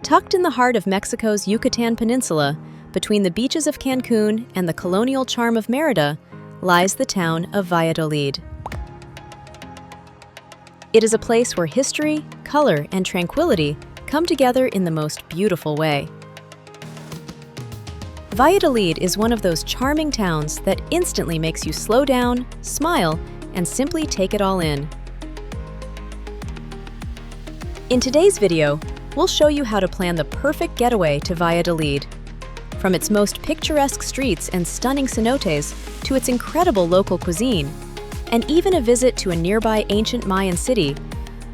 Tucked in the heart of Mexico's Yucatan Peninsula, between the beaches of Cancun and the colonial charm of Mérida, lies the town of Valladolid. It is a place where history, color, and tranquility come together in the most beautiful way. Valladolid is one of those charming towns that instantly makes you slow down, smile, and simply take it all in. In today's video, we'll show you how to plan the perfect getaway to Valladolid. From its most picturesque streets and stunning cenotes to its incredible local cuisine, and even a visit to a nearby ancient Mayan city,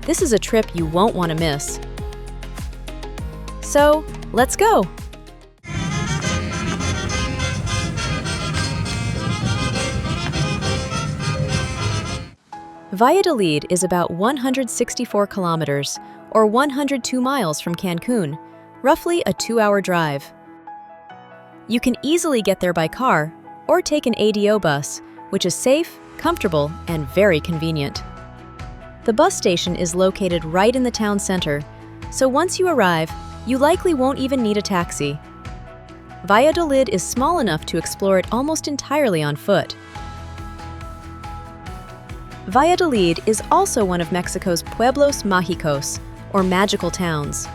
this is a trip you won't want to miss. So, let's go! Valladolid is about 164 kilometers, or 102 miles from Cancun, roughly a 2-hour drive. You can easily get there by car or take an ADO bus, which is safe, comfortable, and very convenient. The bus station is located right in the town center, so once you arrive, you likely won't even need a taxi. Valladolid is small enough to explore it almost entirely on foot. Valladolid is also one of Mexico's Pueblos Mágicos, or magical towns,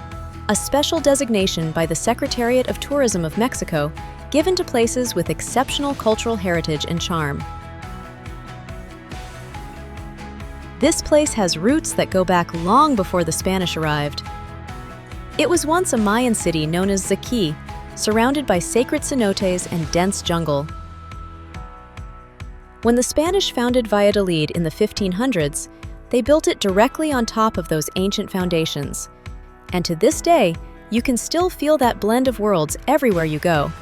a special designation by the Secretariat of Tourism of Mexico given to places with exceptional cultural heritage and charm. This place has roots that go back long before the Spanish arrived. It was once a Mayan city known as Zaqui, surrounded by sacred cenotes and dense jungle. When the Spanish founded Valladolid in the 1500s, they built it directly on top of those ancient foundations. And to this day, you can still feel that blend of worlds everywhere you go.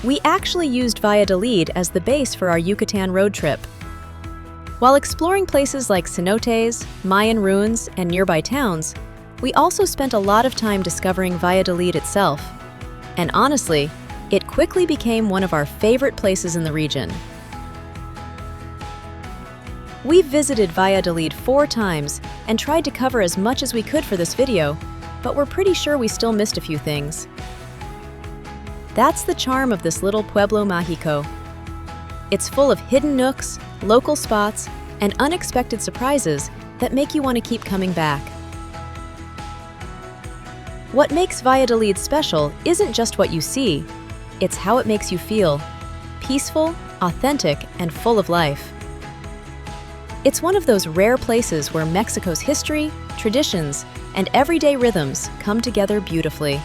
We actually used Valladolid as the base for our Yucatan road trip. While exploring places like cenotes, Mayan ruins, and nearby towns, we also spent a lot of time discovering Valladolid itself. And honestly, it quickly became one of our favorite places in the region. We've visited Valladolid 4 times and tried to cover as much as we could for this video, but we're pretty sure we still missed a few things. That's the charm of this little Pueblo Mágico. It's full of hidden nooks, local spots, and unexpected surprises that make you want to keep coming back. What makes Valladolid special isn't just what you see, it's how it makes you feel: peaceful, authentic, and full of life. It's one of those rare places where Mexico's history, traditions, and everyday rhythms come together beautifully.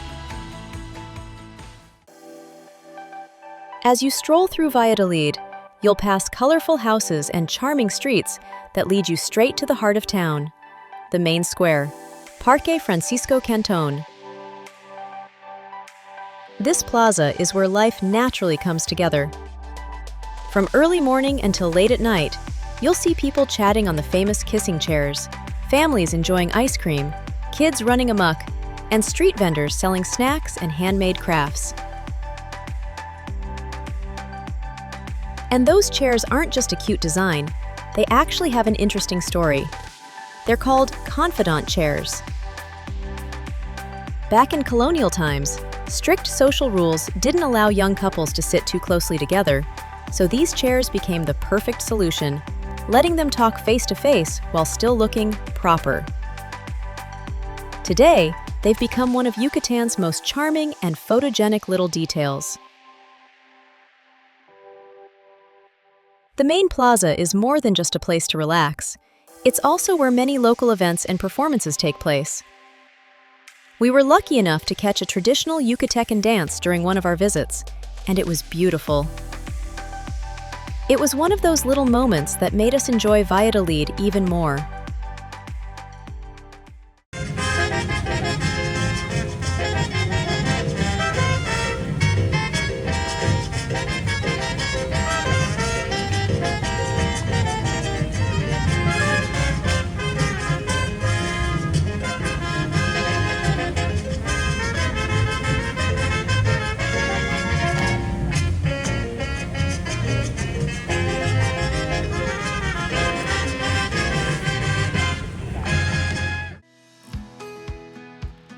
As you stroll through Valladolid, you'll pass colorful houses and charming streets that lead you straight to the heart of town, the main square, Parque Francisco Cantón. This plaza is where life naturally comes together. From early morning until late at night, you'll see people chatting on the famous kissing chairs, families enjoying ice cream, kids running amok, and street vendors selling snacks and handmade crafts. And those chairs aren't just a cute design, they actually have an interesting story. They're called confidant chairs. Back in colonial times, strict social rules didn't allow young couples to sit too closely together, so these chairs became the perfect solution, letting them talk face to face while still looking proper. Today, they've become one of Yucatan's most charming and photogenic little details. The main plaza is more than just a place to relax. It's also where many local events and performances take place. We were lucky enough to catch a traditional Yucatecan dance during one of our visits, and it was beautiful. It was one of those little moments that made us enjoy Valladolid even more.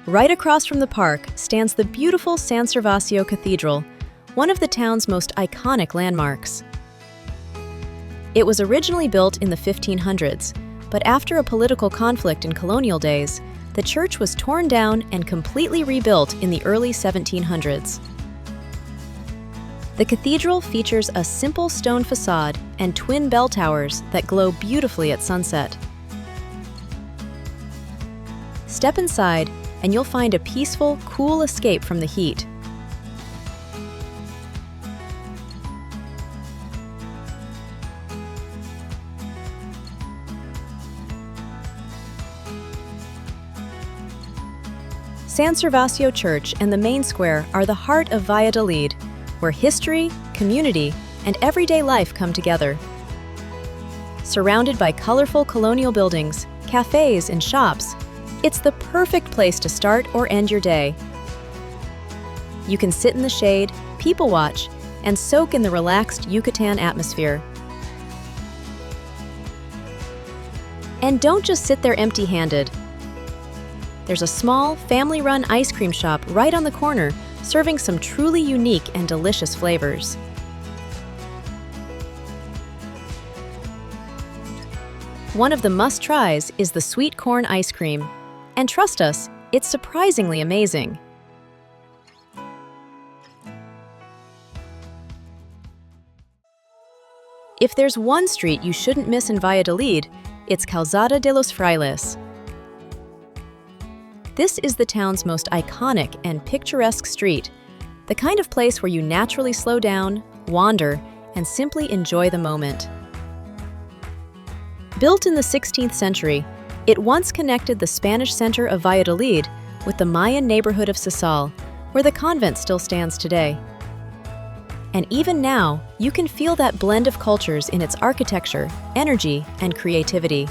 Right across from the park stands the beautiful San Servasio Cathedral, one of the town's most iconic landmarks. It was originally built in the 1500s, but after a political conflict in colonial days, the church was torn down and completely rebuilt in the early 1700s. The cathedral features a simple stone facade and twin bell towers that glow beautifully at sunset. Step inside, and you'll find a peaceful, cool escape from the heat. San Servasio Church and the main square are the heart of Valladolid, where history, community, and everyday life come together. Surrounded by colorful colonial buildings, cafes, and shops, it's the perfect place to start or end your day. You can sit in the shade, people watch, and soak in the relaxed Yucatan atmosphere. And don't just sit there empty-handed. There's a small, family-run ice cream shop right on the corner, serving some truly unique and delicious flavors. One of the must-tries is the sweet corn ice cream. And trust us, it's surprisingly amazing. If there's one street you shouldn't miss in Valladolid, it's Calzada de los Frailes. This is the town's most iconic and picturesque street, the kind of place where you naturally slow down, wander, and simply enjoy the moment. Built in the 16th century, it once connected the Spanish center of Valladolid with the Mayan neighborhood of Sisal, where the convent still stands today. And even now, you can feel that blend of cultures in its architecture, energy, and creativity.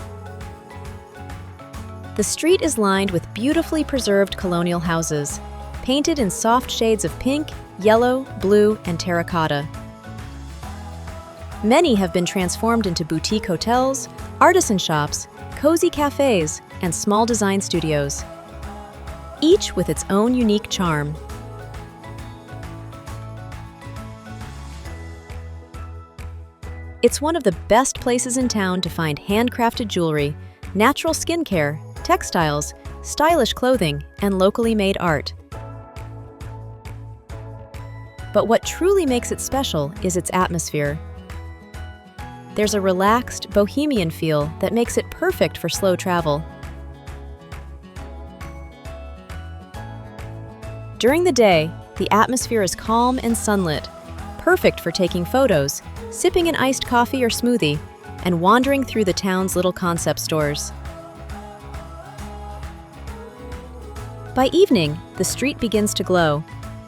The street is lined with beautifully preserved colonial houses, painted in soft shades of pink, yellow, blue, and terracotta. Many have been transformed into boutique hotels, artisan shops, cozy cafes, and small design studios, each with its own unique charm. It's one of the best places in town to find handcrafted jewelry, natural skincare, textiles, stylish clothing, and locally made art. But what truly makes it special is its atmosphere. There's a relaxed, bohemian feel that makes it perfect for slow travel. During the day, the atmosphere is calm and sunlit, perfect for taking photos, sipping an iced coffee or smoothie, and wandering through the town's little concept stores. By evening, the street begins to glow,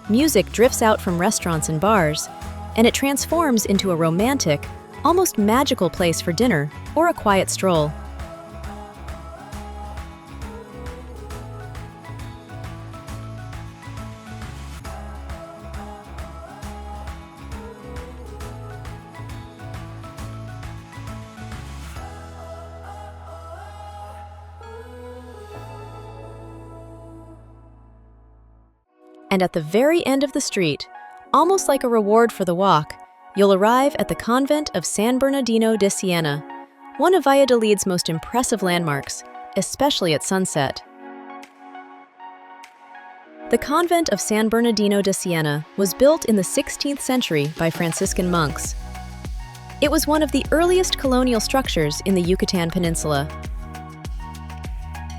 music drifts out from restaurants and bars, and it transforms into a romantic, almost magical place for dinner or a quiet stroll. And at the very end of the street, almost like a reward for the walk, you'll arrive at the convent of San Bernardino de Siena, one of Valladolid's most impressive landmarks, especially at sunset. The convent of San Bernardino de Siena was built in the 16th century by Franciscan monks. It was one of the earliest colonial structures in the Yucatan Peninsula.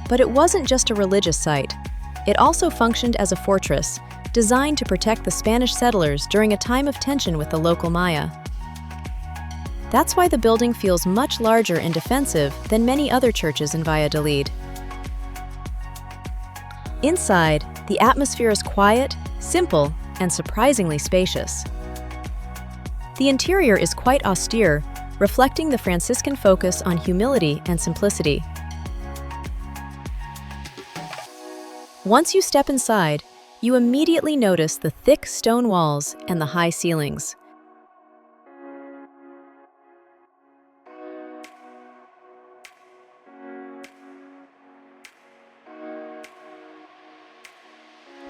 But it wasn't just a religious site. It also functioned as a fortress, designed to protect the Spanish settlers during a time of tension with the local Maya. That's why the building feels much larger and defensive than many other churches in Valladolid. Inside, the atmosphere is quiet, simple, and surprisingly spacious. The interior is quite austere, reflecting the Franciscan focus on humility and simplicity. Once you step inside, you immediately notice the thick stone walls and the high ceilings.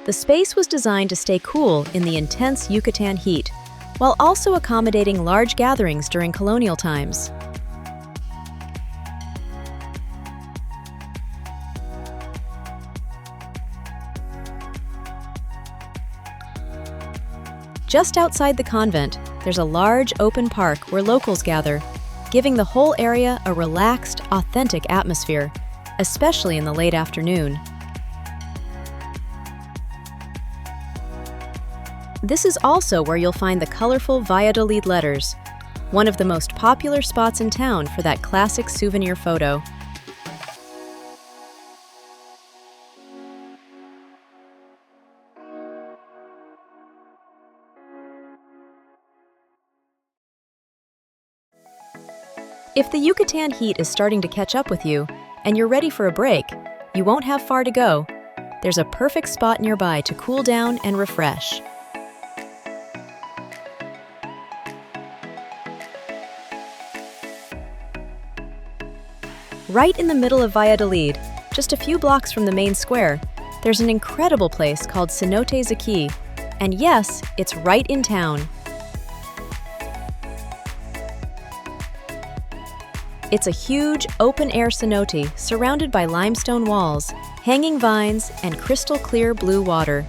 The space was designed to stay cool in the intense Yucatan heat, while also accommodating large gatherings during colonial times. Just outside the convent, there's a large open park where locals gather, giving the whole area a relaxed, authentic atmosphere, especially in the late afternoon. This is also where you'll find the colorful Valladolid letters, one of the most popular spots in town for that classic souvenir photo. If the Yucatan heat is starting to catch up with you and you're ready for a break, you won't have far to go. There's a perfect spot nearby to cool down and refresh. Right in the middle of Valladolid, just a few blocks from the main square, there's an incredible place called Cenote Zaqui, and yes, it's right in town. It's a huge, open-air cenote surrounded by limestone walls, hanging vines, and crystal-clear blue water.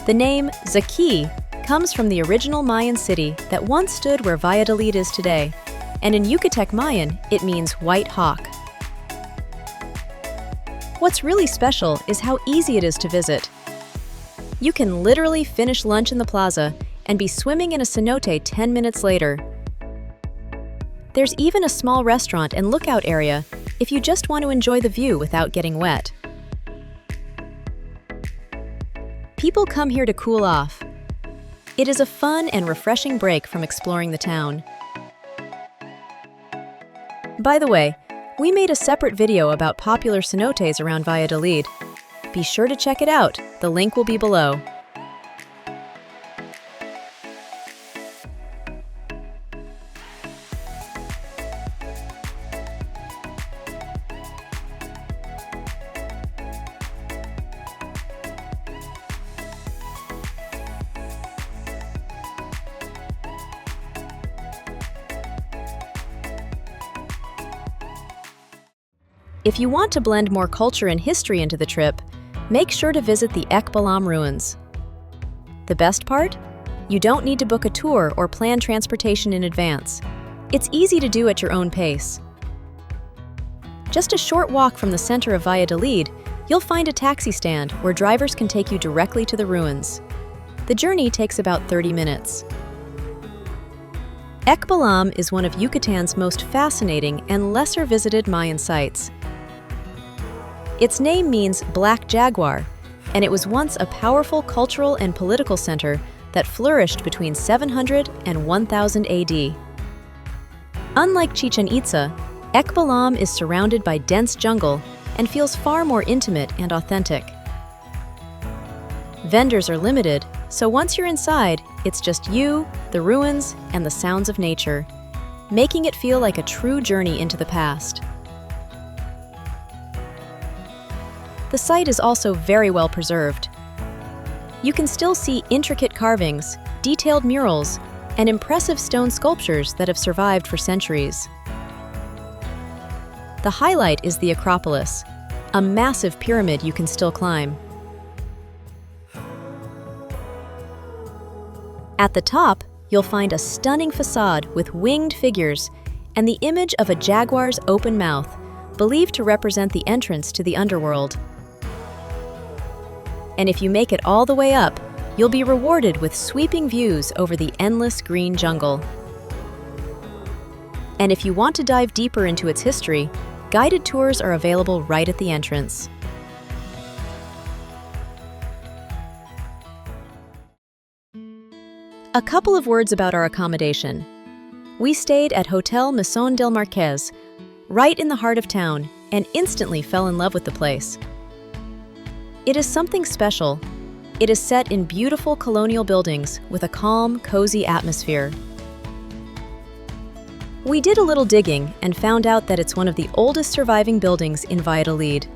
The name Zaqui comes from the original Mayan city that once stood where Valladolid is today, and in Yucatec Mayan, it means white hawk. What's really special is how easy it is to visit. You can literally finish lunch in the plaza and be swimming in a cenote 10 minutes later. There's even a small restaurant and lookout area if you just want to enjoy the view without getting wet. People come here to cool off. It is a fun and refreshing break from exploring the town. By the way, we made a separate video about popular cenotes around Valladolid. Be sure to check it out. The link will be below. If you want to blend more culture and history into the trip, make sure to visit the Ekbalam ruins. The best part? You don't need to book a tour or plan transportation in advance. It's easy to do at your own pace. Just a short walk from the center of Valladolid, you'll find a taxi stand where drivers can take you directly to the ruins. The journey takes about 30 minutes. Ekbalam is one of Yucatan's most fascinating and lesser visited Mayan sites. Its name means Black Jaguar, and it was once a powerful cultural and political center that flourished between 700 and 1000 AD. Unlike Chichen Itza, Ekbalam is surrounded by dense jungle and feels far more intimate and authentic. Vendors are limited, so once you're inside, it's just you, the ruins, and the sounds of nature, making it feel like a true journey into the past. The site is also very well preserved. You can still see intricate carvings, detailed murals, and impressive stone sculptures that have survived for centuries. The highlight is the Acropolis, a massive pyramid you can still climb. At the top, you'll find a stunning facade with winged figures and the image of a jaguar's open mouth, believed to represent the entrance to the underworld. And if you make it all the way up, you'll be rewarded with sweeping views over the endless green jungle. And if you want to dive deeper into its history, guided tours are available right at the entrance. A couple of words about our accommodation. We stayed at Hotel Maison del Marquès, right in the heart of town, and instantly fell in love with the place. It is something special. It is set in beautiful colonial buildings with a calm, cozy atmosphere. We did a little digging and found out that it's one of the oldest surviving buildings in Valladolid.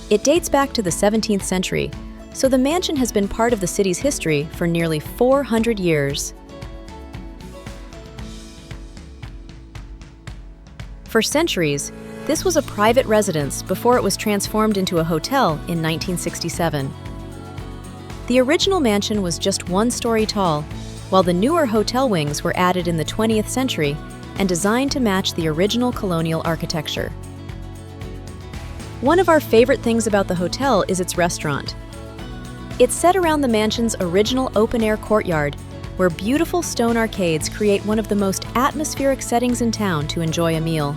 It dates back to the 17th century, so the mansion has been part of the city's history for nearly 400 years. For centuries, this was a private residence before it was transformed into a hotel in 1967. The original mansion was just 1 story tall, while the newer hotel wings were added in the 20th century and designed to match the original colonial architecture. One of our favorite things about the hotel is its restaurant. It's set around the mansion's original open-air courtyard, where beautiful stone arcades create one of the most atmospheric settings in town to enjoy a meal.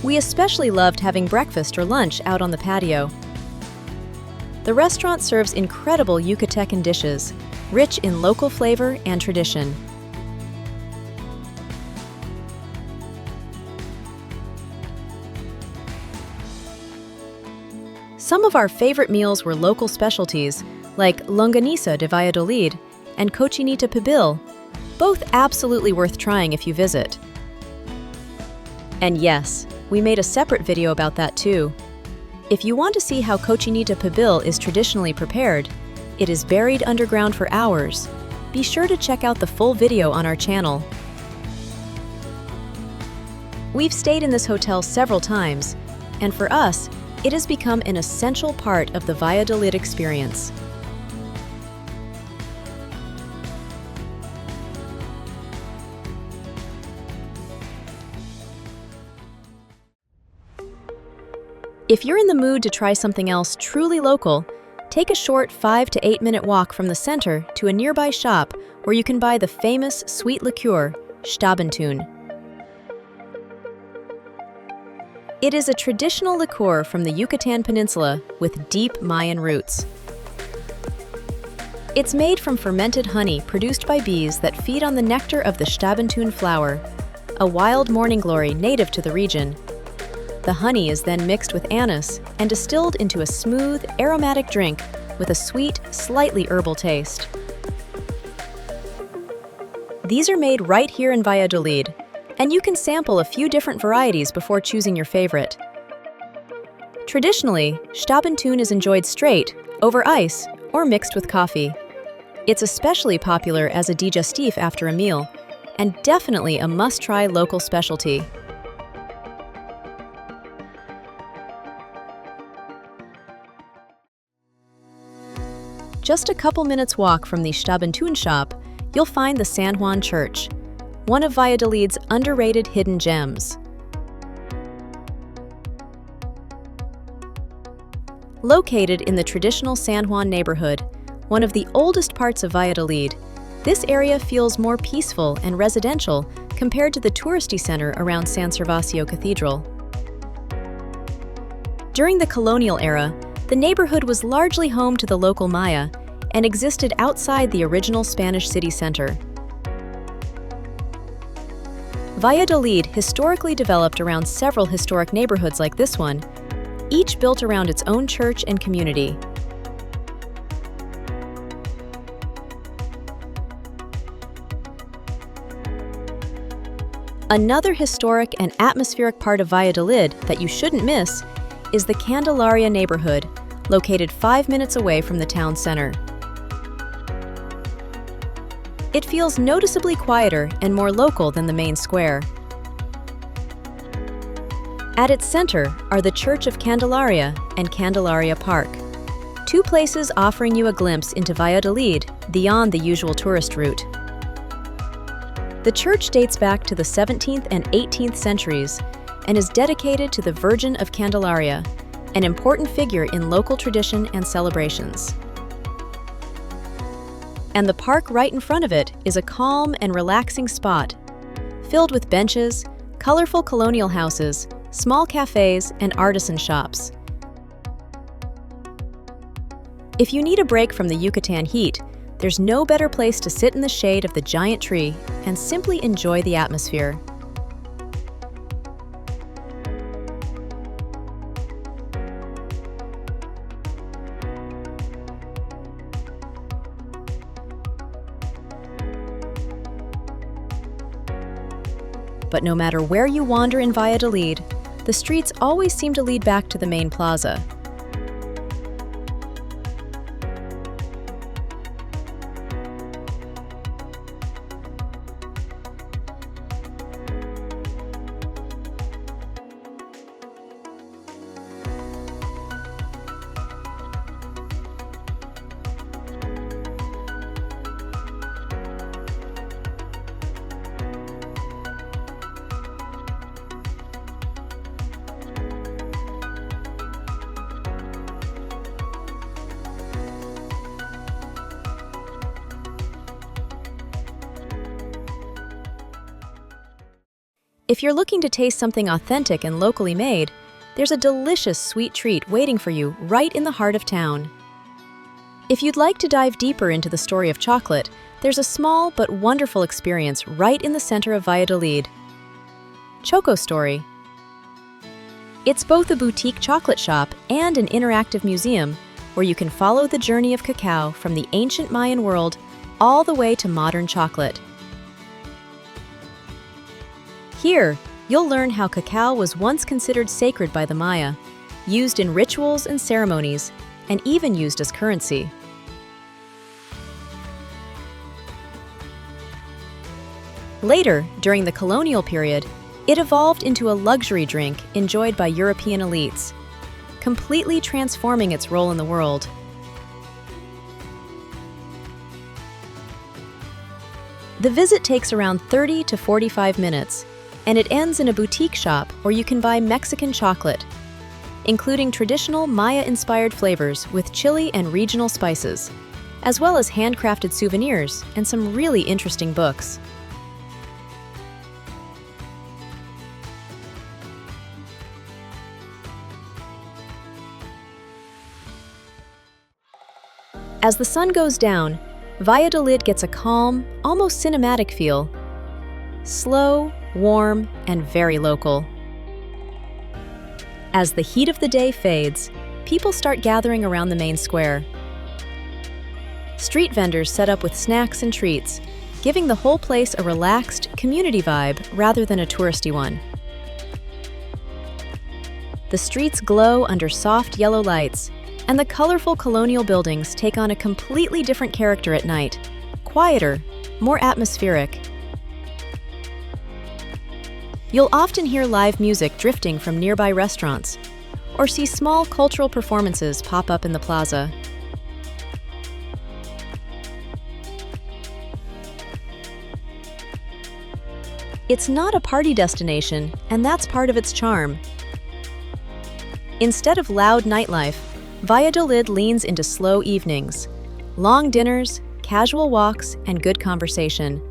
We especially loved having breakfast or lunch out on the patio. The restaurant serves incredible Yucatecan dishes, rich in local flavor and tradition. Some of our favorite meals were local specialties, like longaniza de Valladolid and cochinita pibil, both absolutely worth trying if you visit. And yes, we made a separate video about that too. If you want to see how cochinita pibil is traditionally prepared, it is buried underground for hours. Be sure to check out the full video on our channel. We've stayed in this hotel several times, and for us, it has become an essential part of the Valladolid experience. If you're in the mood to try something else truly local, take a short 5 to 8 minute walk from the center to a nearby shop where you can buy the famous sweet liqueur, Stabentun. It is a traditional liqueur from the Yucatan Peninsula with deep Mayan roots. It's made from fermented honey produced by bees that feed on the nectar of the Stabentun flower, a wild morning glory native to the region. The honey is then mixed with anise and distilled into a smooth, aromatic drink with a sweet, slightly herbal taste. These are made right here in Valladolid, and you can sample a few different varieties before choosing your favorite. Traditionally, Stabentun is enjoyed straight, over ice, or mixed with coffee. It's especially popular as a digestif after a meal, and definitely a must-try local specialty. Just a couple minutes walk from the Stabentun shop, you'll find the San Juan Church, one of Valladolid's underrated hidden gems. Located in the traditional San Juan neighborhood, one of the oldest parts of Valladolid, this area feels more peaceful and residential compared to the touristy center around San Servasio Cathedral. During the colonial era, the neighborhood was largely home to the local Maya and existed outside the original Spanish city center. Valladolid historically developed around several historic neighborhoods like this one, each built around its own church and community. Another historic and atmospheric part of Valladolid that you shouldn't miss is the Candelaria neighborhood, located 5 minutes away from the town center. It feels noticeably quieter and more local than the main square. At its center are the Church of Candelaria and Candelaria Park, two places offering you a glimpse into Valladolid beyond the usual tourist route. The church dates back to the 17th and 18th centuries and is dedicated to the Virgin of Candelaria, an important figure in local tradition and celebrations. And the park right in front of it is a calm and relaxing spot, filled with benches, colorful colonial houses, small cafes, and artisan shops. If you need a break from the Yucatan heat, there's no better place to sit in the shade of the giant tree and simply enjoy the atmosphere. But no matter where you wander in Valladolid, the streets always seem to lead back to the main plaza. If you're looking to taste something authentic and locally made, there's a delicious sweet treat waiting for you right in the heart of town. If you'd like to dive deeper into the story of chocolate, there's a small but wonderful experience right in the center of Valladolid. Choco Story. It's both a boutique chocolate shop and an interactive museum where you can follow the journey of cacao from the ancient Mayan world all the way to modern chocolate. Here, you'll learn how cacao was once considered sacred by the Maya, used in rituals and ceremonies, and even used as currency. Later, during the colonial period, it evolved into a luxury drink enjoyed by European elites, completely transforming its role in the world. The visit takes around 30 to 45 minutes, and it ends in a boutique shop where you can buy Mexican chocolate, including traditional Maya-inspired flavors with chili and regional spices, as well as handcrafted souvenirs and some really interesting books. As the sun goes down, Valladolid gets a calm, almost cinematic feel. Slow, warm, and very local. As the heat of the day fades, people start gathering around the main square. Street vendors set up with snacks and treats, giving the whole place a relaxed, community vibe rather than a touristy one. The streets glow under soft yellow lights, and the colorful colonial buildings take on a completely different character at night, quieter, more atmospheric. You'll often hear live music drifting from nearby restaurants, or see small cultural performances pop up in the plaza. It's not a party destination, and that's part of its charm. Instead of loud nightlife, Valladolid leans into slow evenings, long dinners, casual walks, and good conversation.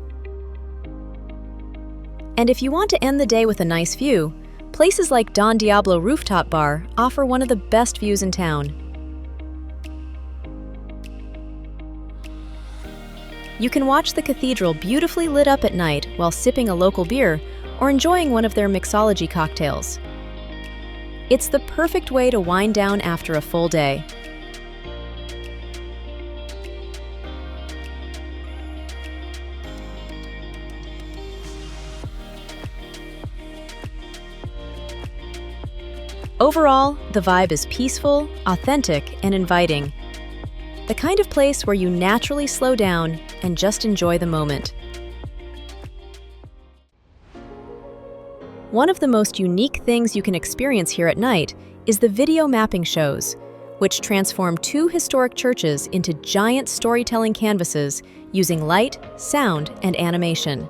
And if you want to end the day with a nice view, places like Don Diablo Rooftop Bar offer one of the best views in town. You can watch the cathedral beautifully lit up at night while sipping a local beer or enjoying one of their mixology cocktails. It's the perfect way to wind down after a full day. Overall, the vibe is peaceful, authentic, and inviting. The kind of place where you naturally slow down and just enjoy the moment. One of the most unique things you can experience here at night is the video mapping shows, which transform two historic churches into giant storytelling canvases using light, sound, and animation.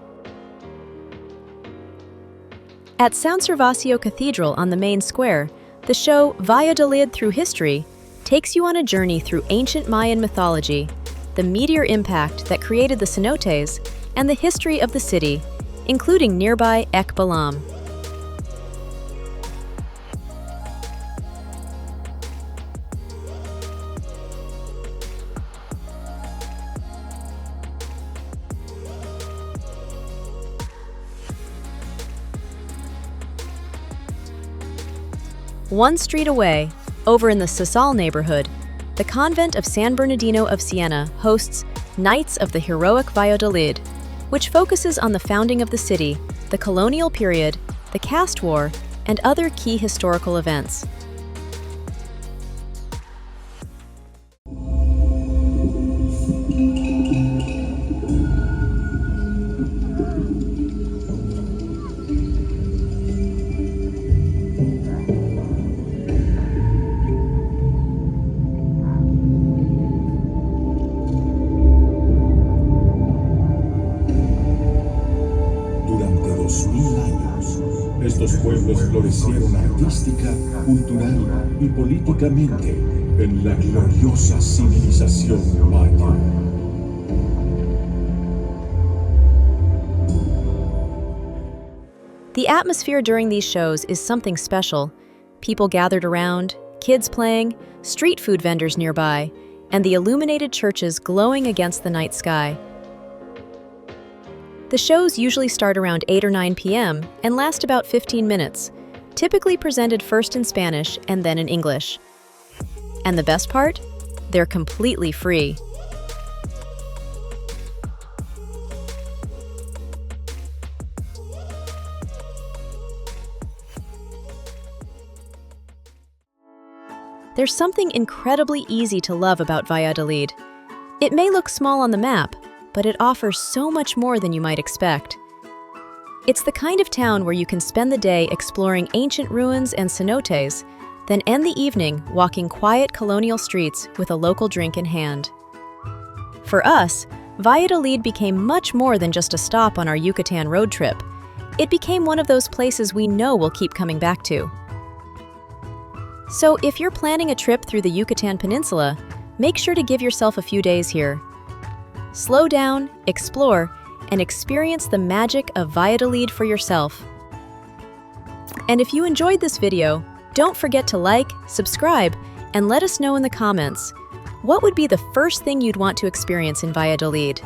At San Servasio Cathedral on the main square, the show Valladolid Through History takes you on a journey through ancient Mayan mythology, the meteor impact that created the cenotes, and the history of the city, including nearby Ekbalam. One street away, over in the Sasal neighborhood, the convent of San Bernardino of Siena hosts Nights of the Heroic Valladolid, which focuses on the founding of the city the colonial period, the caste war, and other key historical events. Durante 2000 años, estos pueblos florecieron artística, cultural y políticamente en la gloriosa civilización maya. The atmosphere during these shows is something special. People gathered around, kids playing, street food vendors nearby, and the illuminated churches glowing against the night sky. The shows usually start around 8 or 9 p.m. and last about 15 minutes, typically presented first in Spanish and then in English. And the best part? They're completely free. There's something incredibly easy to love about Valladolid. It may look small on the map, but it offers so much more than you might expect. It's the kind of town where you can spend the day exploring ancient ruins and cenotes, then end the evening walking quiet colonial streets with a local drink in hand. For us, Valladolid became much more than just a stop on our Yucatan road trip. It became one of those places we know we'll keep coming back to. So if you're planning a trip through the Yucatan Peninsula, make sure to give yourself a few days here. Slow down, explore, and experience the magic of Valladolid for yourself. And if you enjoyed this video, don't forget to like, subscribe, and let us know in the comments, what would be the first thing you'd want to experience in Valladolid?